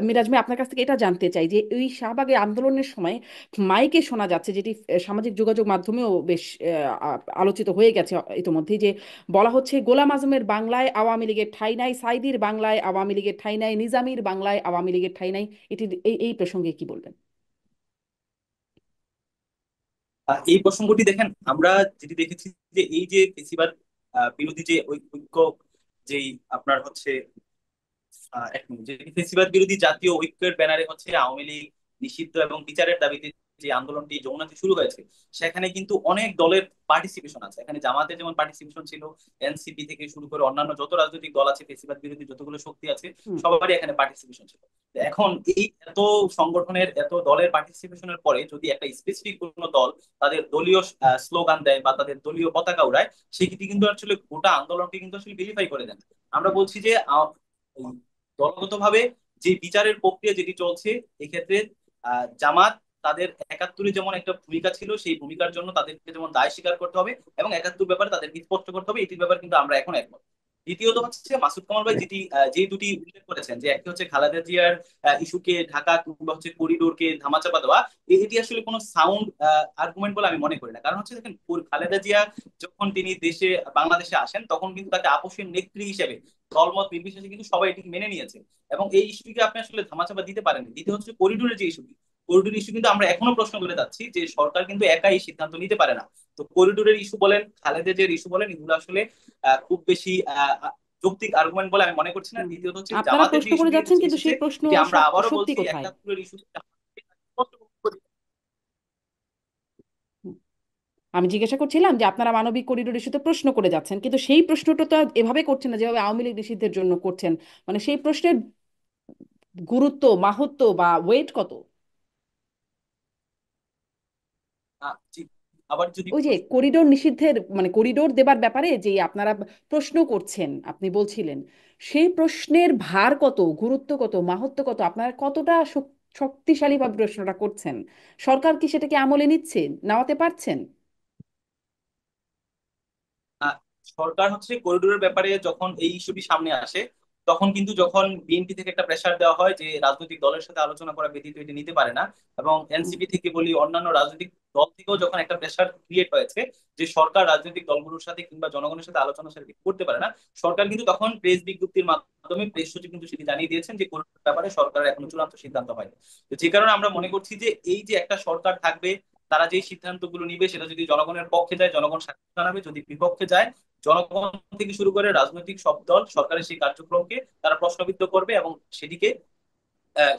মিরাজ ভাই, আপনার কাছ থেকে এটা জানতে চাই যে ওই শাহবাগের আন্দোলনের সময় মাইকে শোনা যাচ্ছে, যেটি সামাজিক যোগাযোগ মাধ্যমেও বেশ আলোচিত হয়ে গেছে ইতিমধ্যেই, যে বলা হচ্ছে গোলাম আজমের বাংলায় আওয়ামী লীগের ঠাঁই নাই, সাইদির বাংলায় আওয়ামী লীগের ঠাঁই নাই, নিজামীর বাংলায় আওয়ামী লীগের ঠাঁই নাই। এটি এই প্রসঙ্গে কি বলবেন? এই প্রসঙ্গটি দেখেন, আমরা যেটি দেখেছি যে এই যে ফেসিবাদ বিরোধী যে ঐক্য, যেই আপনার হচ্ছে এক মিনিট, যে ফেসিবাদ বিরোধী জাতীয় ঐক্যের ব্যানারে হচ্ছে আওয়ামী লীগ নিষিদ্ধ এবং বিচারের দাবিতে যে আন্দোলনটি যমুনাতে শুরু হয়েছে, সেখানে কিন্তু অনেক দলের পার্টিসিপেশন আছে। এখানে জামাতের যেমন পার্টিসিপেশন ছিল, এনসিপি থেকে শুরু করে অন্যান্য যত রাজনৈতিক দল আছে, ফেসিবাদ বিরোধী যতগুলো শক্তি আছে, হুম। সবারই এখানে পার্টিসিপেশন ছিল। তো এখন এই এত সংগঠনের এত দলের পার্টিসিপেশনের পরে যদি একটা স্পেসিফিক কোনো দল তাদের দলীয় স্লোগান দেয় বা তাদের দলীয় পতাকা উড়ায়, সেটি কিন্তু আসলে গোটা আন্দোলনকে কিন্তু আসলে ভেরিফাই করে দেন। আমরা বলছি যে দলগতভাবে যে বিচারের প্রক্রিয়া যেটি চলছে, এক্ষেত্রে জামাত তাদের একাত্তরে যেমন একটা ভূমিকা ছিল, সেই ভূমিকার জন্য তাদেরকে যেমন দায় স্বীকার করতে হবে এবং একাত্তর ব্যাপারে তাদেরকে স্পষ্ট করতে হবে, এটির ব্যাপারে কিন্তু আমরা এখন একমত। দ্বিতীয়ত হচ্ছে মাসুদ কামাল ভাই যেটি যে দুটি উল্লেখ করেছেন, যে একটি হচ্ছে খালেদা জিয়ার ইস্যুকে ঢাকা কিংবা হচ্ছে করিডোরকে ধামাচাপা দেওয়া, এটি আসলে কোনো সাউন্ড আর্গুমেন্ট বলে আমি মনে করি না। কারণ হচ্ছে দেখেন, খালেদা জিয়া যখন তিনি দেশে বাংলাদেশে আসেন, তখন কিন্তু তাকে আপোষের নেত্রী হিসেবে দলমত নির্বিশেষে কিন্তু সবাই এটিকে মেনে নিয়েছে এবং এই ইস্যুটিকে আপনি আসলে ধামাচাপা দিতে পারেন। দ্বিতীয় হচ্ছে করিডোরের যে ইস্যুটি, করিডোর ইস্যু কিন্তু আমরা এখনো প্রশ্ন করে যাচ্ছি যে সরকার কিন্তু একাই সিদ্ধান্ত নিতে পারে না। তো করিডোরের ইস্যু বলেন, খালেদা জিয়ার ইস্যু বলেন, এগুলো আসলে খুব বেশি যৌক্তিক আর্গুমেন্ট বলে আমি মনে করছি না। হুম। দ্বিতীয়ত হচ্ছে আপনারা জামাতের যে প্রশ্ন করে ইস্যুটি যাচ্ছেন, কিন্তু এসেছে, সেই প্রশ্ন যে আমরা আবারও সত্যি বলছি কোথায়? একাত্তরের ইস্যু হুম। আমি জিজ্ঞাসা করছিলাম যে আপনারা মানবিক করিডোর ইস্যুতে প্রশ্ন করে যাচ্ছেন, কিন্তু সেই প্রশ্নটা তো আর এভাবে করছেন না যেভাবে আওয়ামী লীগ নিষিদ্ধের জন্য করছেন। মানে সেই প্রশ্নের গুরুত্ব, মাহাত্ম্য বা ওয়েট কত? আবার যদি ওই যে করিডোর নিষিদ্ধের, মানে করিডোর দেবার ব্যাপারে যে আপনারা প্রশ্ন করছেন, আপনি বলছিলেন, সেই প্রশ্নের ভার কত, গুরুত্ব কত, মাহাত্ম্য কত, আপনারা কতটা শক্তিশালীভাবে প্রশ্নটা করছেন? সরকার কি সেটাকে আমলে নিচ্ছে, নেওয়াতে পারছেন? আহ, সরকার হচ্ছে করিডোরের ব্যাপারে যখন এই ইস্যুটি সামনে আসে, তখন কিন্তু যখন বিএনপি থেকে একটা প্রেসার দেওয়া হয় যে রাজনৈতিক দলের সাথে আলোচনা করা ব্যতীত এটি নিতে পারে না, এবং হুম। এনসিপি থেকে বলি অন্যান্য রাজনৈতিক দল থেকেও যখন একটা প্রেসার ক্রিয়েট হয়েছে যে সরকার রাজনৈতিক দলগুলোর সাথে কিংবা জনগণের সাথে আলোচনা সাথে করতে পারে না, সরকার কিন্তু তখন প্রেস বিজ্ঞপ্তির মাধ্যমে প্রেস সচিব কিন্তু সেটি জানিয়ে দিয়েছেন যে করিডোরের ব্যাপারে সরকারের এখনো চূড়ান্ত সিদ্ধান্ত হয়নি। তো যে কারণে আমরা হুম। মনে করছি যে এই যে একটা সরকার থাকবে, তারা যে সিদ্ধান্তগুলো নিবে সেটা যদি জনগণের পক্ষে যায় জনগণ স্বাক্ষর জানাবে, যদি বিপক্ষে যায় জনগণ থেকে শুরু করে রাজনৈতিক সব দল সরকারের সেই কার্যক্রমকে তারা প্রশ্নবিদ্ধ করবে এবং সেটিকে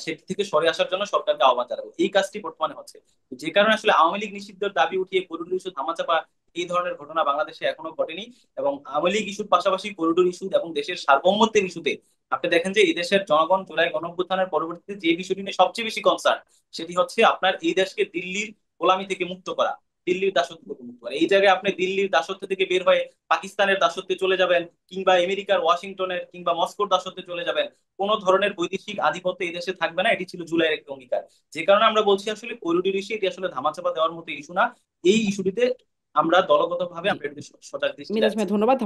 সেটি থেকে সরে আসার জন্য সরকারকে আহ্বান জানাবো। এই কাজটি বর্তমানে হচ্ছে। যে কারণে আসলে আওয়ামী লীগ নিষিদ্ধের দাবি উঠিয়ে করিডোর ইস্যু ধামাচাপা, এই ধরনের ঘটনা বাংলাদেশে এখনো ঘটেনি। এবং আওয়ামী লীগ ইস্যুর পাশাপাশি করিডোর ইস্যু এবং দেশের সার্বভৌমত্বের ইস্যুতে আপনি দেখেন যে এই দেশের জনগণ জুলাই গণঅভ্যুত্থানের পরবর্তীতে যে বিষয়টি নিয়ে সবচেয়ে বেশি কনসার্ন, সেটি হচ্ছে আপনার এই দেশকে দিল্লির গোলামি থেকে মুক্ত করা, দিল্লির দাসত্ব থেকে মুক্ত করা। এই জায়গায় আপনি দিল্লির দাসত্ব থেকে বের হয়ে পাকিস্তানের দাসত্বে চলে যাবেন, কিংবা আমেরিকার ওয়াশিংটনের কিংবা মস্কোর দাসত্বে চলে যাবেন, কোন ধরনের বৈদেশিক আধিপত্য এই দেশে থাকবে না। এটি ছিল জুলাইয়ের একটি অঙ্গীকার। যে কারণে আমরা বলছি আসলে করিডোর ইস্যু এটি আসলে ধামাচাপা দেওয়ার মতো ইস্যু না। এই ইস্যুটিতে আমরা দলগতভাবে জি। আমরা এটিতে সজাগ দৃষ্টি মিরাজ ভাই, রাখছি। ধন্যবাদ।